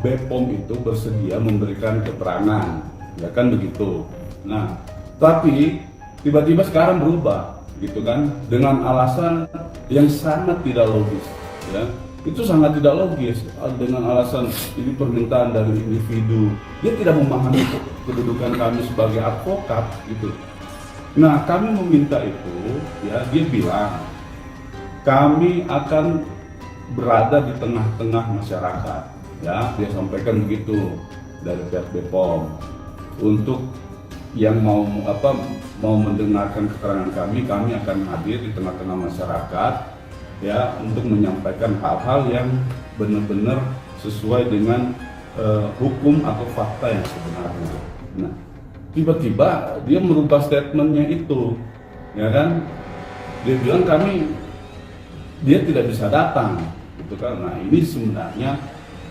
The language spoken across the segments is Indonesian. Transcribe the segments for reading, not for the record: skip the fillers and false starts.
BPOM itu bersedia memberikan keterangan, ya kan begitu. Nah, tapi tiba-tiba sekarang berubah, gitu kan, dengan alasan yang sangat tidak logis, ya. Itu sangat tidak logis dengan alasan ini permintaan dari individu. Dia tidak memahami kedudukan kami sebagai advokat, gitu. Nah, kami meminta itu, ya, dia bilang kami akan berada di tengah-tengah masyarakat, ya, dia sampaikan begitu dari pihak BPOM. Untuk yang mau mendengarkan keterangan kami akan hadir di tengah-tengah masyarakat, ya, untuk menyampaikan hal-hal yang benar-benar sesuai dengan hukum atau fakta yang sebenarnya. Nah, tiba-tiba dia merubah statementnya itu, ya kan? Dia bilang dia tidak bisa datang, gitu kan? Nah, ini sebenarnya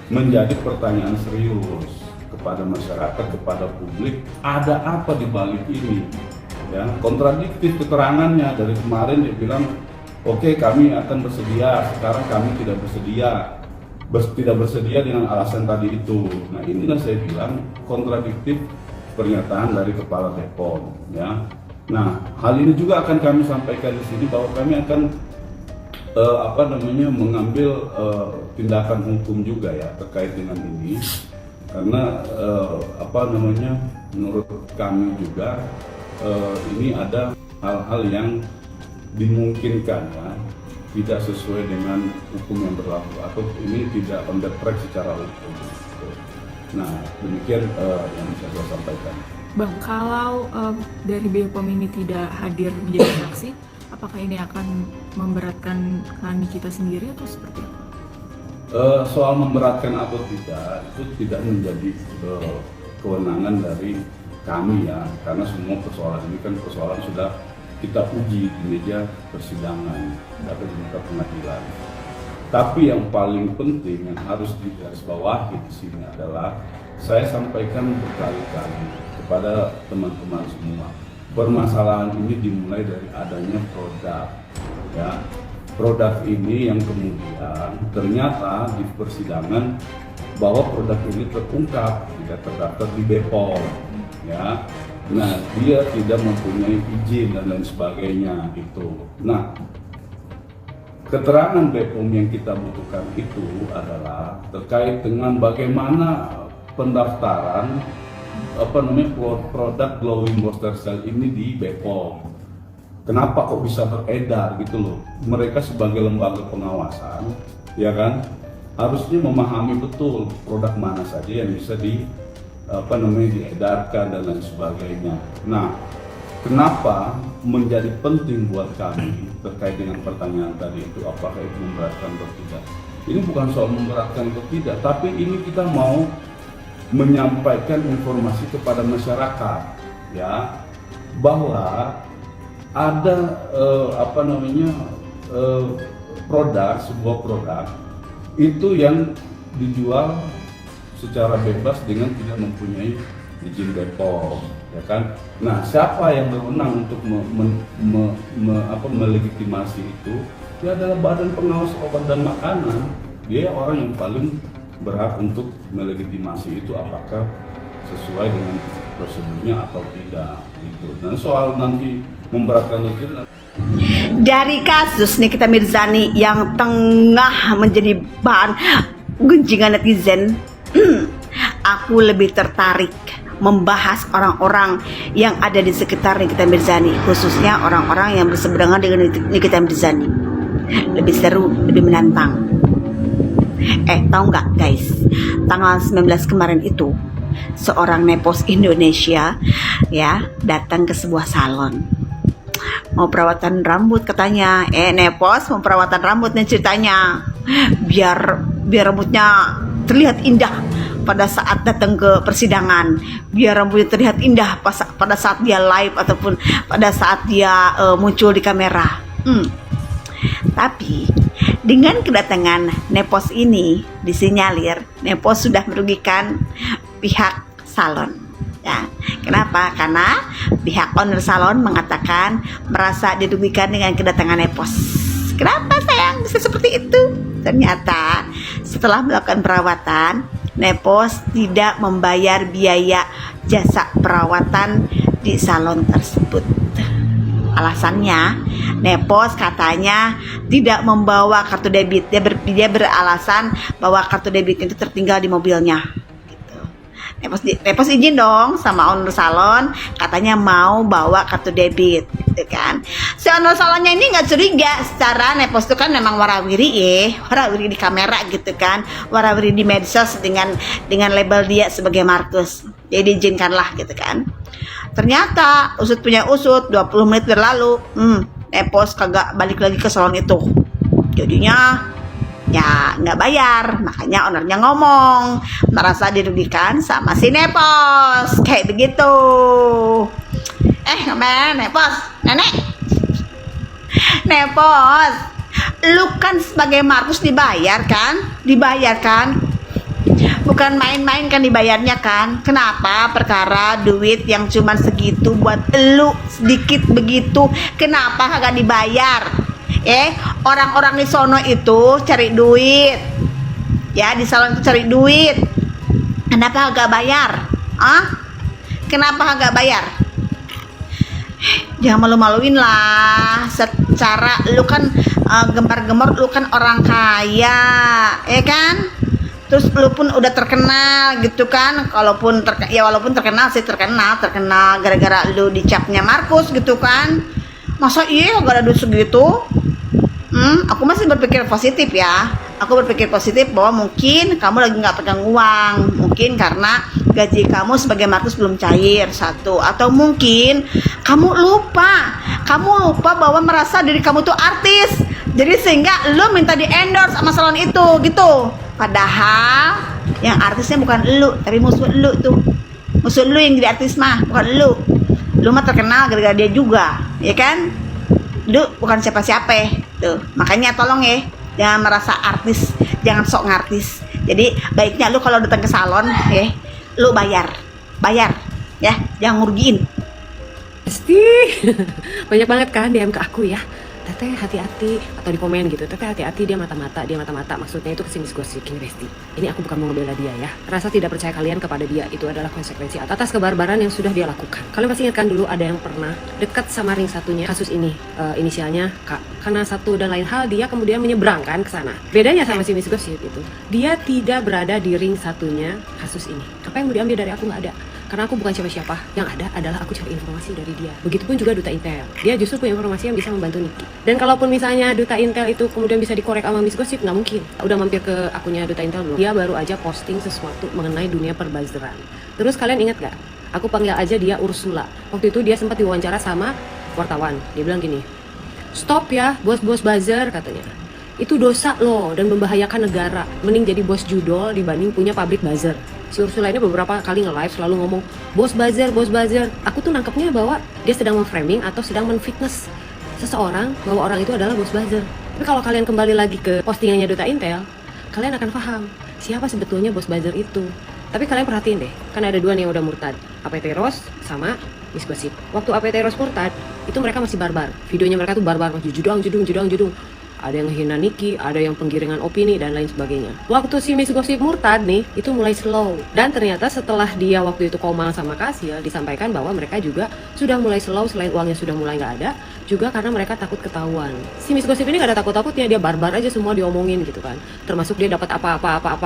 menjadi pertanyaan serius kepada masyarakat, kepada publik, ada apa di balik ini? Ya, kontradiktif keterangannya. Dari kemarin dia bilang, oke, kami akan bersedia, sekarang kami tidak bersedia dengan alasan tadi itu. Nah, inilah saya bilang kontradiktif pernyataan dari Kepala BPOM, ya. Nah, hal ini juga akan kami sampaikan di sini bahwa kami akan mengambil tindakan hukum juga, ya, terkait dengan ini, karena menurut kami juga ini ada hal-hal yang dimungkinkan, ya, tidak sesuai dengan hukum yang berlaku atau ini tidak on the track secara hukum. Nah, demikian yang bisa saya sampaikan. Bang, kalau dari BPOM ini tidak hadir menjadi saksi, apakah ini akan memberatkan kami kita sendiri atau seperti apa? Soal memberatkan atau tidak itu tidak menjadi kewenangan dari kami, ya, karena semua persoalan ini kan persoalan sudah kita uji di meja persidangan atau di muka pengadilan. Tapi yang paling penting yang harus digarisbawahi di sini adalah saya sampaikan berkali-kali kepada teman-teman semua, permasalahan ini dimulai dari adanya produk, ya. Produk ini yang kemudian ternyata di persidangan bahwa produk ini terungkap tidak terdaftar di BPOM, ya. Nah, dia tidak mempunyai izin dan lain sebagainya itu. Nah, keterangan BPOM yang kita butuhkan itu adalah terkait dengan bagaimana pendaftaran produk glowing booster cell ini di BPOM. Kenapa kok bisa beredar gitu loh? Mereka sebagai lembaga pengawasan, ya kan, harusnya memahami betul produk mana saja yang bisa diedarkan dan lain sebagainya. Nah, kenapa menjadi penting buat kami terkait dengan pertanyaan tadi itu, apakah itu memberatkan atau tidak? Ini bukan soal memberatkan atau tidak, tapi ini kita mau menyampaikan informasi kepada masyarakat, ya, bahwa ada sebuah produk itu yang dijual secara bebas dengan tidak mempunyai izin BPOM, ya kan? Nah, siapa yang berwenang untuk melegitimasi itu? Dia adalah Badan Pengawas Obat dan Makanan. Dia orang yang paling berhak untuk melegitimasi itu apakah sesuai dengan prosedurnya atau tidak, gitu. Dan soal nanti memberatkan atau tidak, dari kasus Nikita Mirzani yang tengah menjadi bahan gunjingan netizen, aku lebih tertarik membahas orang-orang yang ada di sekitar Nikita Mirzani, khususnya orang-orang yang berseberangan dengan Nikita Mirzani. Lebih seru, lebih menantang. Tahu nggak guys, tanggal 19 kemarin itu seorang nepos Indonesia, ya, datang ke sebuah salon mau perawatan rambut katanya. Nepos mau perawatan rambut nih ceritanya, biar rambutnya terlihat indah pada saat datang ke persidangan, biar rambutnya terlihat indah pada saat dia live ataupun pada saat dia muncul di kamera. Tapi dengan kedatangan nepos ini disinyalir nepos sudah merugikan pihak salon. Ya, kenapa? Karena pihak owner salon mengatakan merasa dirugikan dengan kedatangan nepos. Kenapa sayang bisa seperti itu? Ternyata setelah melakukan perawatan, Nepos tidak membayar biaya jasa perawatan di salon tersebut. Alasannya, Nepos katanya tidak membawa kartu debit. Dia beralasan bahwa kartu debit itu tertinggal di mobilnya. Gitu. Nepos izin dong sama owner salon, katanya mau bawa kartu debit, gitu kan. Si owner salonnya ini nggak curiga, secara Nepos itu kan memang warawiri di kamera gitu kan, warawiri di medsos dengan label dia sebagai Markus. Jadi izinkanlah gitu kan. Ternyata usut punya usut, 20 menit berlalu, Nepos kagak balik lagi ke salon itu. Jadinya ya nggak bayar, makanya ownernya ngomong merasa dirugikan sama si Nepos kayak begitu. Nepos, Nepos, lu kan sebagai Markus dibayar kan? Bukan main-main kan dibayarnya kan? Kenapa perkara duit yang cuman segitu buat elu sedikit begitu, kenapa kagak dibayar? Orang-orang di sono itu cari duit, ya di salon itu cari duit. Kenapa kagak bayar? Kenapa kagak bayar? Jangan malu-maluin lah. Secara lu kan gempar-gemor, lu kan orang kaya, ya kan? Terus lu pun udah terkenal gitu kan, walaupun terkenal gara-gara lu dicapnya Markus gitu kan. Masa iya gak ada duit segitu? Aku masih berpikir positif ya. Aku berpikir positif bahwa mungkin kamu lagi gak pegang uang, mungkin karena gaji kamu sebagai Markus belum cair, satu. Atau mungkin kamu lupa bahwa merasa diri kamu tuh artis, jadi sehingga lu minta di endorse sama salon itu gitu. Padahal yang artisnya bukan lu, tapi musuh lu tuh. Musuh lu yang jadi artis mah, bukan lu. Lu mah terkenal gara-gara dia juga, ya kan? Lu bukan siapa-siapa tuh. Makanya tolong ya, jangan merasa artis, jangan sok ngartis. Jadi baiknya lu kalau datang ke salon ya, lu bayar ya, jangan ngerugiin. Pasti banyak banget kan DM ke aku ya, Teteh hati-hati, atau di komen gitu, Teteh hati-hati, dia mata-mata, maksudnya itu kesini gosikin Besti. Ini aku bukan mau ngebela dia ya, rasa tidak percaya kalian kepada dia itu adalah konsekuensi atas kebarbaran yang sudah dia lakukan. Kalian pasti ingat kan dulu ada yang pernah dekat sama ring satunya kasus ini, inisialnya Kak, karena satu dan lain hal dia kemudian menyeberangkan ke sana. Bedanya sama si Miss Gosip itu, dia tidak berada di ring satunya kasus ini. Apa yang mau diambil dari aku nggak ada, karena aku bukan siapa-siapa, yang ada adalah aku cari informasi dari dia. Begitupun juga Duta Intel, dia justru punya informasi yang bisa membantu Niki. Dan kalaupun misalnya Duta Intel itu kemudian bisa dikorek sama Miss Gosip, nggak mungkin. Udah mampir ke akunnya Duta Intel belum? Dia baru aja posting sesuatu mengenai dunia perbuzzeran. Terus kalian ingat gak? Aku panggil aja dia Ursula. Waktu itu dia sempat diwawancara sama wartawan. Dia bilang gini, stop ya bos-bos buzzer katanya. Itu dosa loh dan membahayakan negara. Mending jadi bos judol dibanding punya pabrik buzzer. Si Ursula ini beberapa kali nge-live selalu ngomong bos buzzer. Aku tuh nangkepnya bahwa dia sedang memframing atau sedang menfitness seseorang bahwa orang itu adalah bos buzzer. Tapi kalau kalian kembali lagi ke postingannya Duta Intel, kalian akan paham siapa sebetulnya bos buzzer itu. Tapi kalian perhatiin deh, kan ada dua nih yang udah murtad, APT Rose sama Miss Gosip. Waktu APT Rose murtad, itu mereka masih barbar. Videonya mereka tuh barbar, judung. Ada yang hina Niki, ada yang penggiringan opini, dan lain sebagainya. Waktu si Miss Gosip murtad nih, itu mulai slow. Dan ternyata setelah dia waktu itu koma sama Kasil, disampaikan bahwa mereka juga sudah mulai slow, selain uangnya sudah mulai nggak ada, juga karena mereka takut ketahuan. Si Miss Gosip ini nggak ada takut-takutnya, dia barbar aja semua diomongin gitu kan. Termasuk dia dapat apa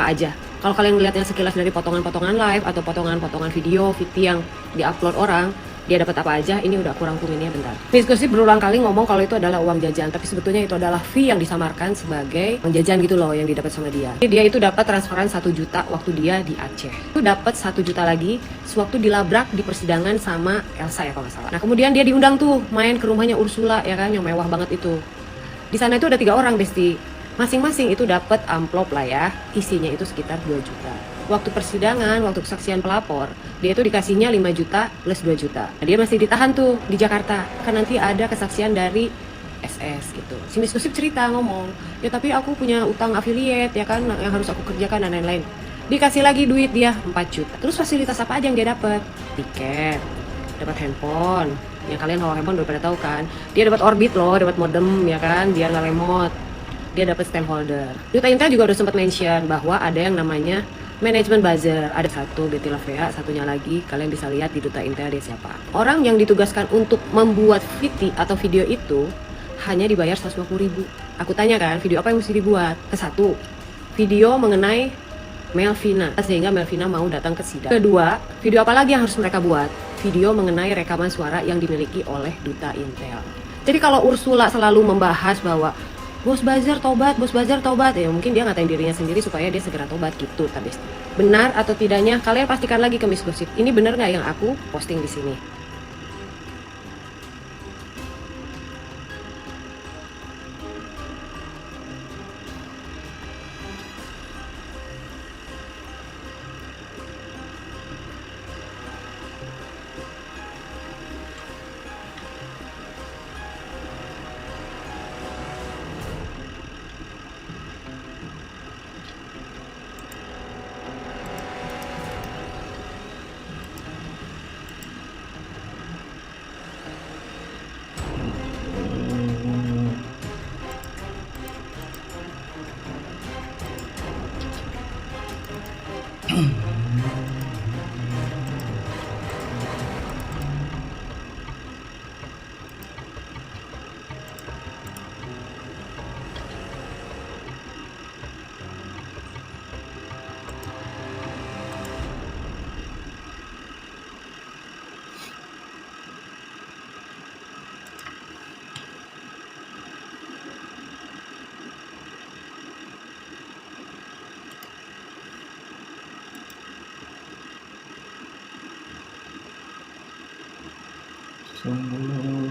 aja. Kalau kalian melihatnya sekilas dari potongan-potongan live atau potongan-potongan video yang diupload orang, dia dapat apa aja, ini udah kurang kuminnya bentar. Miss Gosip berulang kali ngomong kalau itu adalah uang jajan, tapi sebetulnya itu adalah fee yang disamarkan sebagai uang jajan gitu loh yang didapat sama dia. Dia itu dapat transferan 1 juta waktu dia di Aceh. Itu dapat 1 juta lagi sewaktu dilabrak di persidangan sama Elsa ya kalau nggak salah. Nah kemudian dia diundang tuh main ke rumahnya Ursula ya kan, yang mewah banget itu. Di sana itu ada 3 orang Besti. Masing-masing itu dapat amplop lah ya, isinya itu sekitar 2 juta. Waktu persidangan, waktu kesaksian pelapor, dia itu dikasihnya 5 juta plus 2 juta. Nah, dia masih ditahan tuh di Jakarta, kan nanti ada kesaksian dari SS gitu. Si Miss Gosip cerita ngomong, ya tapi aku punya utang affiliate ya kan, yang harus aku kerjakan dan lain-lain. Dikasih lagi duit dia 4 juta. Terus fasilitas apa aja yang dia dapat? Tiket, dapat handphone. Yang kalian kalau handphone udah pada tahu kan, dia dapat Orbit loh, dapat modem ya kan, biar nggak lemot. Dia dapat stand holder. Duta Intel juga udah sempat mention bahwa ada yang namanya Manajemen buzzer ada satu, Betty Lavea, satunya lagi kalian bisa lihat di Duta Intel dia siapa. Orang yang ditugaskan untuk membuat VT atau video itu hanya dibayar 150.000. Aku tanya kan, video apa yang mesti dibuat? Satu, video mengenai Melvina, sehingga Melvina mau datang ke sidang. Kedua, video apa lagi yang harus mereka buat? Video mengenai rekaman suara yang dimiliki oleh Duta Intel. Jadi kalau Ursula selalu membahas bahwa Bos Bazar tobat, ya mungkin dia ngatain dirinya sendiri supaya dia segera tobat gitu, tabes. Benar atau tidaknya, kalian pastikan lagi ke Miss Gosip. Ini benar nggak yang aku posting di sini? Sungguh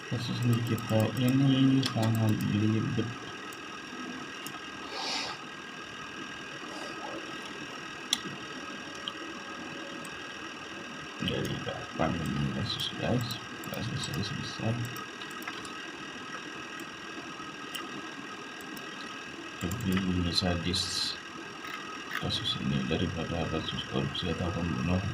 kasus di kita ini sangat belibet. Dari kapan ini kasus guys? Kasus selesai. Lebih sadis kasus ini daripada kasus korupsi atau pembunuhan.